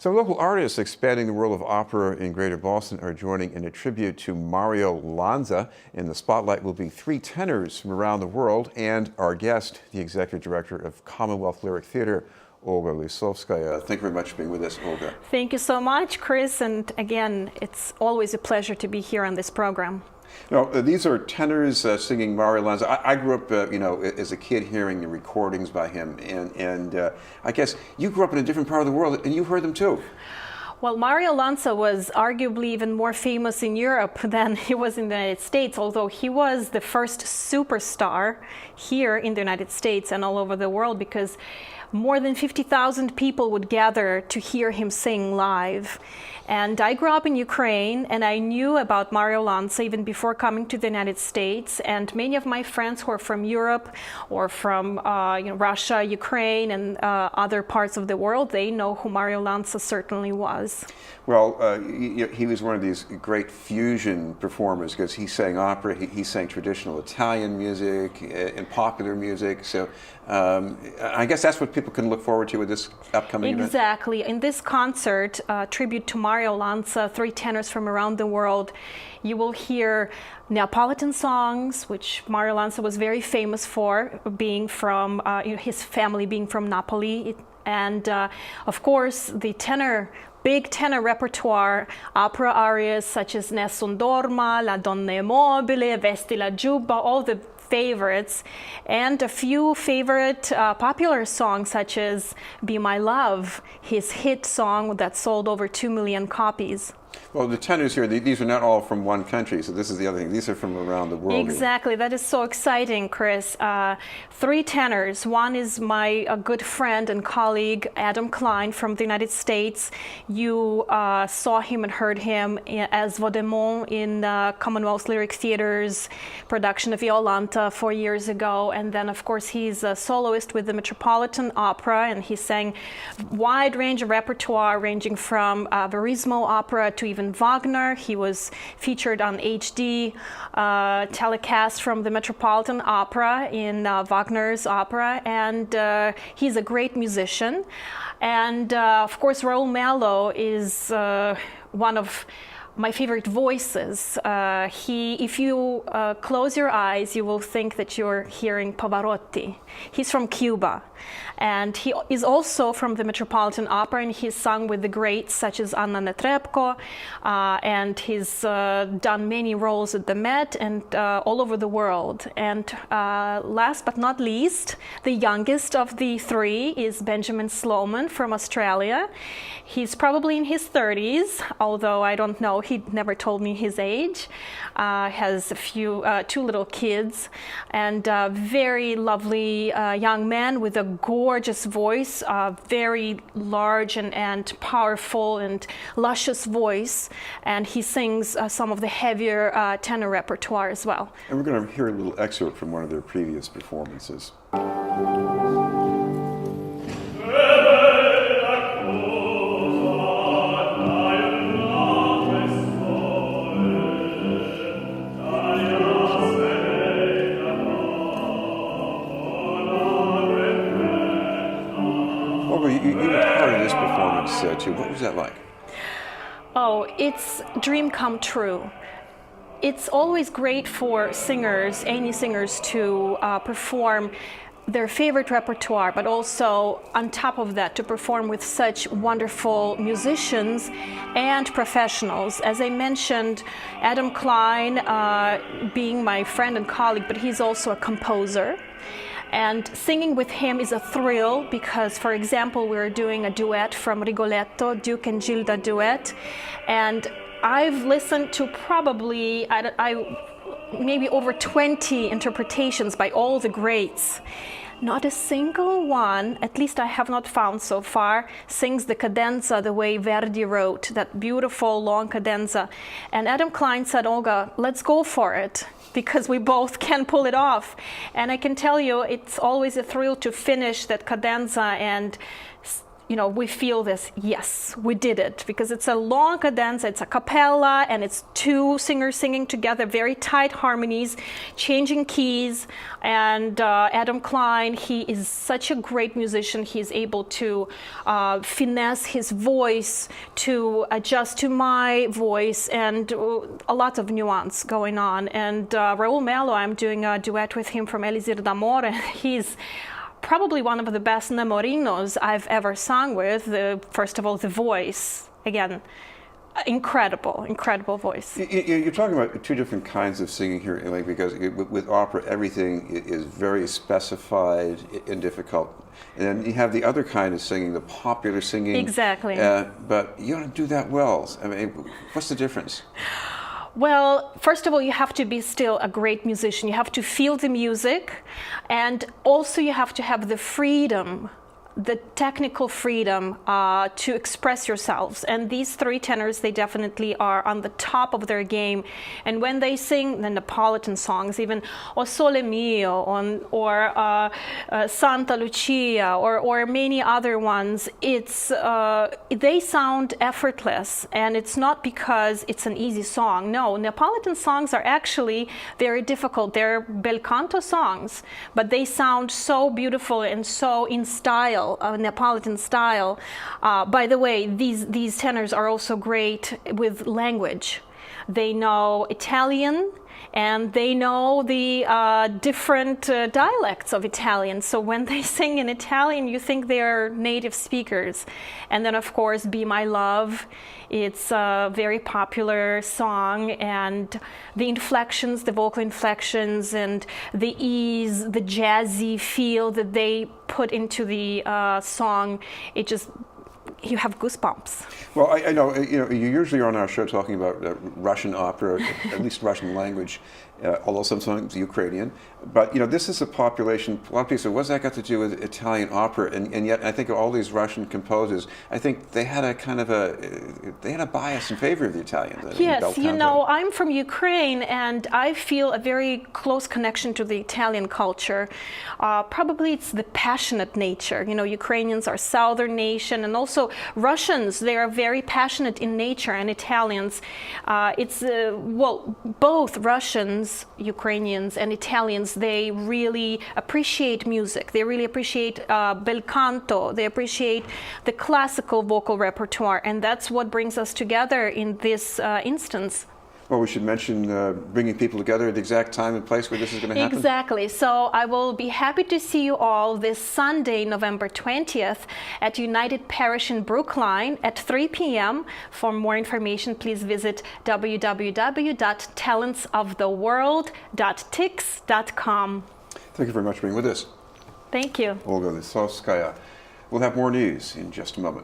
So local artists expanding the world of opera in Greater Boston are joining in a tribute to Mario Lanza. In the spotlight will be three tenors from around the world and our guest, the executive director of Commonwealth Lyric Theater, Olga Lisovskaya. Thank you very much for being with us, Olga. Thank you so much, Chris. And again, it's always a pleasure to be here on this program. Now, these are tenors singing Mario Lanza. I grew up, as a kid hearing the recordings by him, and I guess you grew up in a different part of the world, and you heard them too. Well, Mario Lanza was arguably even more famous in Europe than he was in the United States, although he was the first superstar here in the United States and all over the world, because more than 50,000 people would gather to hear him sing live. And I grew up in Ukraine, and I knew about Mario Lanza even before coming to the United States. And many of my friends who are from Europe or from Russia, Ukraine, and other parts of the world, they know who Mario Lanza certainly was. Well, he was one of these great fusion performers because he sang opera, he sang traditional Italian music and popular music. So I guess that's what people can look forward to with this upcoming event. Exactly. In this concert, tribute to Mario Lanza, three tenors from around the world, you will hear Neapolitan songs, which Mario Lanza was very famous for, being from his family being from Napoli, and of course the big tenor repertoire, opera arias such as Nessun Dorma, La Donna è Mobile, Vesti la Giubba, all the favorites, and a few favorite popular songs such as Be My Love, his hit song that sold over 2 million copies. Well, the tenors here, these are not all from one country, so this is the other thing. These are from around the world. Exactly. That is so exciting, Chris. Three tenors. One is my good friend and colleague, Adam Klein from the United States. You saw him and heard him as Vaudémont in Commonwealth Lyric Theater's production of Violanta 4 years ago. And then, of course, he's a soloist with the Metropolitan Opera, and he sang a wide range of repertoire, ranging from Verismo opera to even Wagner. He was featured on HD telecast from the Metropolitan Opera in Wagner's opera, and he's a great musician. And of course, Raoul Mello is one of my favorite voices. If you close your eyes, you will think that you're hearing Pavarotti. He's from Cuba, and he is also from the Metropolitan Opera, and he's sung with the greats such as Anna Netrebko, and he's done many roles at the Met and all over the world. And last but not least, the youngest of the three is Benjamin Sloman from Australia. He's probably in his 30s, although I don't know. He never told me his age. Has two little kids, and very lovely young man with a gorgeous voice, very large and powerful and luscious voice. And he sings some of the heavier tenor repertoire as well. And we're going to hear a little excerpt from one of their previous performances. You were part of this performance too. What was that like? Oh, it's a dream come true. It's always great for singers, any singers, to perform their favorite repertoire, but also on top of that to perform with such wonderful musicians and professionals. As I mentioned, Adam Klein being my friend and colleague, but he's also a composer. And singing with him is a thrill because, for example, we're doing a duet from Rigoletto, Duke and Gilda duet. And I've listened to probably maybe over 20 interpretations by all the greats. Not a single one, at least I have not found so far, sings the cadenza the way Verdi wrote, that beautiful long cadenza. And Adam Klein said, Olga, let's go for it, because we both can pull it off. And I can tell you, it's always a thrill to finish that cadenza and we feel this, yes, we did it, because it's a long cadenza, it's a cappella, and it's two singers singing together, very tight harmonies, changing keys. And Adam Klein, he is such a great musician. He's able to finesse his voice, to adjust to my voice, and a lot of nuance going on. And Raul Melo, I'm doing a duet with him from Elixir d'Amore, and he's probably one of the best namorinos I've ever sung with. First of all, the voice, again, incredible voice. You're talking about two different kinds of singing here, like, because with opera, everything is very specified and difficult. And then you have the other kind of singing, the popular singing. Exactly. But you don't do that well. I mean, what's the difference? Well, first of all, you have to be still a great musician. You have to feel the music, and also you have to have the freedom, the technical freedom to express yourselves. And these three tenors, they definitely are on the top of their game. And when they sing the Neapolitan songs, even O Sole Mio or Santa Lucia or many other ones, they sound effortless. And it's not because it's an easy song. No, Neapolitan songs are actually very difficult. They're bel canto songs, but they sound so beautiful and so in style. Neapolitan style. By the way, these tenors are also great with language. They know Italian, and they know the different dialects of Italian. So when they sing in Italian, you think they're native speakers. And then, of course, Be My Love. It's a very popular song, and the inflections, the vocal inflections, and the ease, the jazzy feel that they put into the song, you have goosebumps. Well, I know you usually are on our show talking about Russian opera, at least Russian language, although sometimes Ukrainian. But this is a population. A lot of people say, "What's that got to do with Italian opera?" And yet, I think of all these Russian composers, I think they had a kind of a bias in favor of the Italians. Yes, I'm from Ukraine, and I feel a very close connection to the Italian culture. Probably it's the passionate nature. Ukrainians are southern nation, and also Russians, they are very passionate in nature, and Italians, both Russians, Ukrainians, and Italians, they really appreciate music. They really appreciate bel canto. They appreciate the classical vocal repertoire, and that's what brings us together in this instance. Well, we should mention bringing people together at the exact time and place where this is going to happen. Exactly. So I will be happy to see you all this Sunday, November 20th, at United Parish in Brookline at 3 p.m. For more information, please visit www.talentsoftheworld.tix.com. Thank you very much for being with us. Thank you. Olga Lisovskaya. We'll have more news in just a moment.